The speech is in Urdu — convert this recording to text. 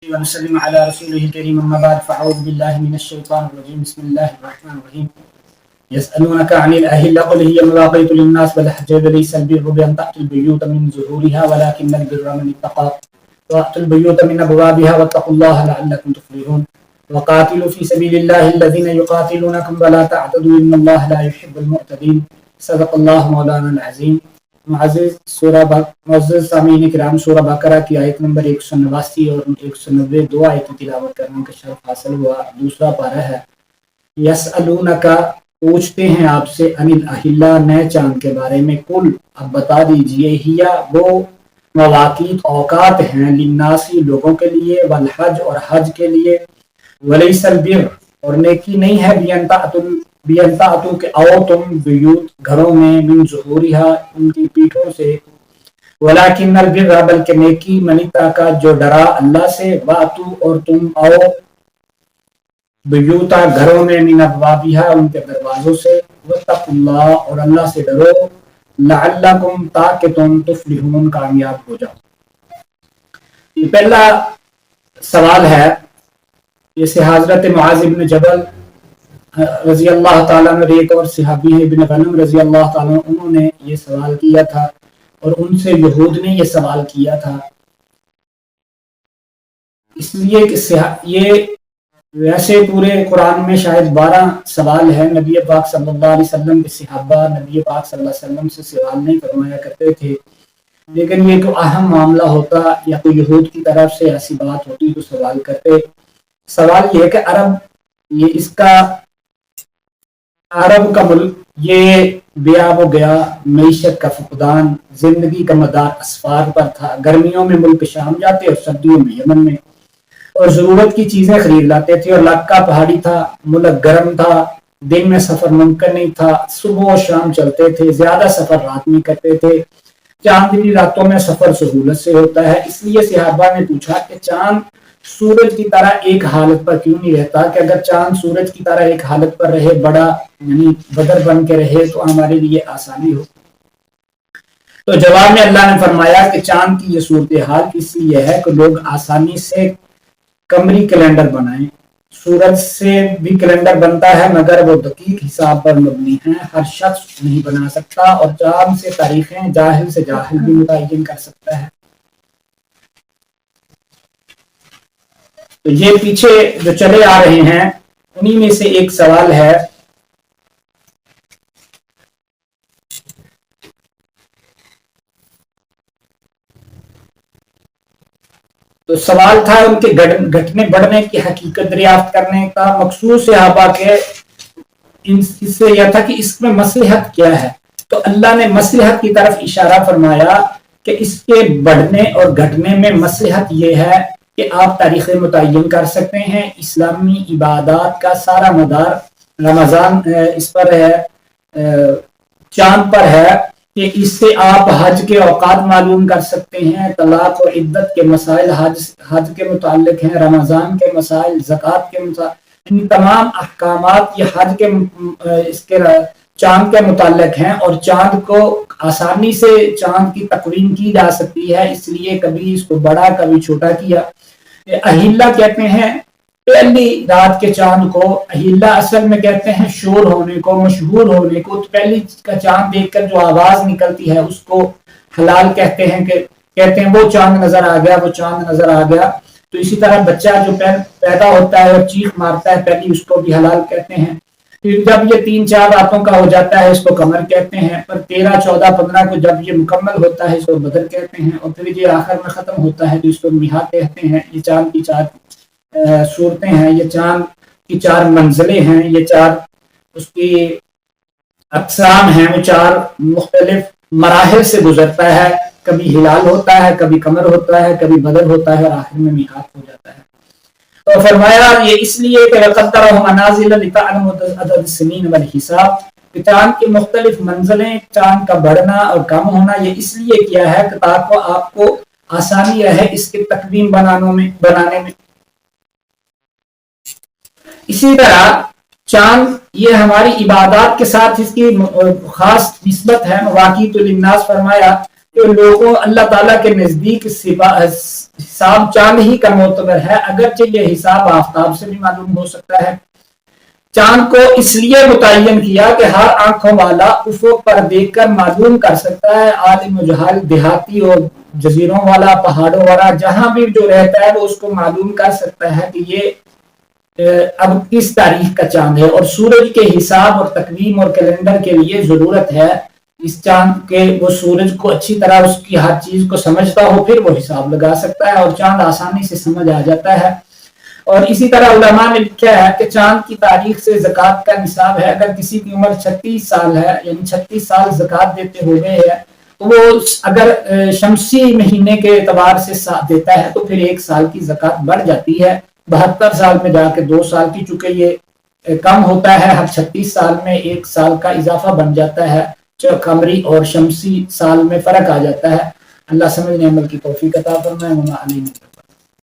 ونسلم على رسوله الكريم أما بعد فأعوذ بالله من الشيطان الرجيم بسم الله الرحمن الرحيم يسألونك عن الأهلة قل هي مواقيت للناس والحج وليس البر بأن تأتوا البيوت من ظهورها ولكن البر من اتقى وأتوا البيوت من أبوابها واتقوا الله لعلكم تفلحون وقاتلوا في سبيل الله الذين يقاتلونكم ولا تعتدوا إن الله لا يحب المعتدين صدق الله مولانا العظيم. معزز سامعین کرام، سورہ بقرہ کی آیت نمبر 189 اور 190 دو آیتیں تلاوت کرنے کا شرف حاصل ہوا. دوسرا پارہ ہے. یسألونک، پوچھتے ہیں آپ سے، عن الاہلہ، نئے چاند کے بارے میں. کل، اب بتا دیجئے، ہیا وہ مواقیت اوقات ہیں، للناسی لوگوں کے لیے، والحج اور حج کے لیے، ولیس البر اور نیکی نہیں ہے، بیانتاتو کہ آؤ تم بیوت گھروں میں، من ظہورہا ان کی پیٹھوں سے، ولیکن البر بلکہ نیکی، من اتقی جو ڈرا اللہ سے، واتو اور تم آؤ بیوتا گھروں میں، من ابوابہا ان کے دروازوں سے، واتقوا اللہ اور اللہ سے ڈرو، لعلکم تاکہ تم تفلحون کامیاب ہو جاؤ. یہ پہلا سوال ہے. جیسے حضرت معاذ بن جبل رضی اللہ تعالیٰ عنہ، ایک اور صحابی ہے ابن غنم رضی اللہ تعالیٰ عنہ، انہوں نے یہ سوال کیا تھا اور ان سے یہود نے یہ سوال کیا تھا. اس لیے کہ یہ ویسے پورے قرآن میں شاید 12 سوال ہے. نبی پاک صلی اللہ علیہ وسلم کے صحابہ نبی پاک صلی اللہ علیہ وسلم سے سوال نہیں فرمایا کرتے تھے، لیکن یہ کوئی اہم معاملہ ہوتا یا کوئی یہود کی طرف سے ایسی بات ہوتی تو سوال کرتے. سوال یہ ہے کہ عرب کا ملک یہ بیاب ہو گیا، معیشت کا فقدان، زندگی کا مدار اسفار پر تھا. گرمیوں میں ملک شام جاتے اور سردیوں میں یمن میں، اور ضرورت کی چیزیں خرید لاتے تھے. اور لکہ پہاڑی تھا، ملک گرم تھا، دن میں سفر ممکن نہیں تھا، صبح و شام چلتے تھے، زیادہ سفر رات میں کرتے تھے. چاندنی راتوں میں سفر سہولت سے ہوتا ہے. اس لیے صحابہ نے پوچھا کہ چاند سورج کی طرح ایک حالت پر کیوں نہیں رہتا، کہ اگر چاند سورج کی طرح ایک حالت پر رہے، بڑا یعنی بدر بن کے رہے، تو ہمارے لیے آسانی ہو. تو جواب میں اللہ نے فرمایا کہ چاند کی یہ صورتحال اس لیے ہے کہ لوگ آسانی سے قمری کیلنڈر بنائیں. سورج سے بھی کیلنڈر بنتا ہے مگر وہ دقیق حساب پر مبنی ہے، ہر شخص نہیں بنا سکتا. اور چاند سے تاریخیں جاہل سے جاہل بھی متعین کر سکتا ہے. تو یہ پیچھے جو چلے آ رہے ہیں انہی میں سے ایک سوال ہے. تو سوال تھا ان کے گھٹنے بڑھنے کی حقیقت دریافت کرنے کا. مقصود صحابہ کے اس سے یہ تھا کہ اس میں مصلحت کیا ہے. تو اللہ نے مصلحت کی طرف اشارہ فرمایا کہ اس کے بڑھنے اور گھٹنے میں مصلحت یہ ہے کہ آپ تاریخیں متعین کر سکتے ہیں. اسلامی عبادات کا سارا مدار رمضان اس پر ہے، چاند پر ہے، کہ اس سے آپ حج کے اوقات معلوم کر سکتے ہیں. طلاق و عدت کے مسائل حج کے متعلق ہیں، رمضان کے مسائل، زکوٰۃ کے مسائل، ان تمام احکامات یہ حج کے اس کے چاند کے متعلق ہیں. اور چاند کو آسانی سے چاند کی تقویم کی جا سکتی ہے، اس لیے کبھی اس کو بڑا کبھی چھوٹا کیا. اہلہ کہتے ہیں پہلی رات کے چاند کو. اہلہ اصل میں کہتے ہیں شور ہونے کو، مشہور ہونے کو. تو پہلی کا چاند دیکھ کر جو آواز نکلتی ہے اس کو حلال کہتے ہیں، کہ کہتے ہیں وہ چاند نظر آ گیا، وہ چاند نظر آ گیا. تو اسی طرح بچہ جو پیدا ہوتا ہے اور چیخ مارتا ہے پہلی، اس کو بھی حلال کہتے ہیں. پھر جب یہ 3-4 راتوں کا ہو جاتا ہے اس کو قمر کہتے ہیں. پر 13, 14, 15 کو جب یہ مکمل ہوتا ہے اس کو بدر کہتے ہیں. اور پھر یہ آخر میں ختم ہوتا ہے تو اس کو میہا کہتے ہیں. یہ چاند کی 4 صورتیں ہیں، یہ چاند کی 4 منزلیں ہیں، یہ 4 اس کی اقسام ہیں. وہ 4 مختلف مراحل سے گزرتا ہے. کبھی ہلال ہوتا ہے، کبھی قمر ہوتا ہے، کبھی بدر ہوتا ہے، اور آخر میں میقات ہو جاتا ہے. تو فرمایا یہ اس لیے کہ وَقَدَّرَهُ مَنَازِلَ لِتَعْلَمُوا عَدَدَ السِّنِينَ وَالْحِسَابَ، کہ چاند کی مختلف منزلیں، چاند کا بڑھنا اور کم ہونا یہ اس لیے کیا ہے کہ تاکہ آپ کو آسانی رہے اس کے تقویم بنانے میں. اسی طرح چاند یہ ہماری عبادات کے ساتھ اس کی خاص نسبت ہے. مواقیت للناس فرمایا کہ جو لوگوں اللہ تعالیٰ کے نزدیک حساب چاند ہی کا معتبر ہے، اگرچہ یہ حساب آفتاب سے بھی معلوم ہو سکتا ہے۔ چاند کو اس لیے متعین کیا کہ ہر آنکھوں والا افق پر دیکھ کر معلوم کر سکتا ہے، عالم و جہال، دیہاتی اور جزیروں والا، پہاڑوں والا، جہاں بھی جو رہتا ہے وہ اس کو معلوم کر سکتا ہے کہ یہ اب کس تاریخ کا چاند ہے۔ اور سورج کے حساب اور تقویم اور کیلنڈر کے لیے ضرورت ہے اس چاند کے، وہ سورج کو اچھی طرح اس کی ہر چیز کو سمجھتا ہو، پھر وہ حساب لگا سکتا ہے اور چاند آسانی سے سمجھ آ جاتا ہے۔ اور اسی طرح علماء نے لکھا ہے کہ چاند کی تاریخ سے زکوٰۃ کا نصاب ہے، اگر کسی کی عمر 36 سال ہے، یعنی 36 سال زکوٰۃ دیتے ہوئے ہے، تو وہ اگر شمسی مہینے کے اعتبار سے دیتا ہے تو پھر 1 سال کی زکوٰۃ بڑھ جاتی ہے۔ 72 سال میں جا کے 2 سال کی، چونکہ یہ کم ہوتا ہے، ہر 36 سال میں 1 سال کا اضافہ بن جاتا ہے، جو قمری اور شمسی سال میں فرق آ جاتا ہے۔ اللہ سمجھنے عمل کی توفیق عطا فرمائے۔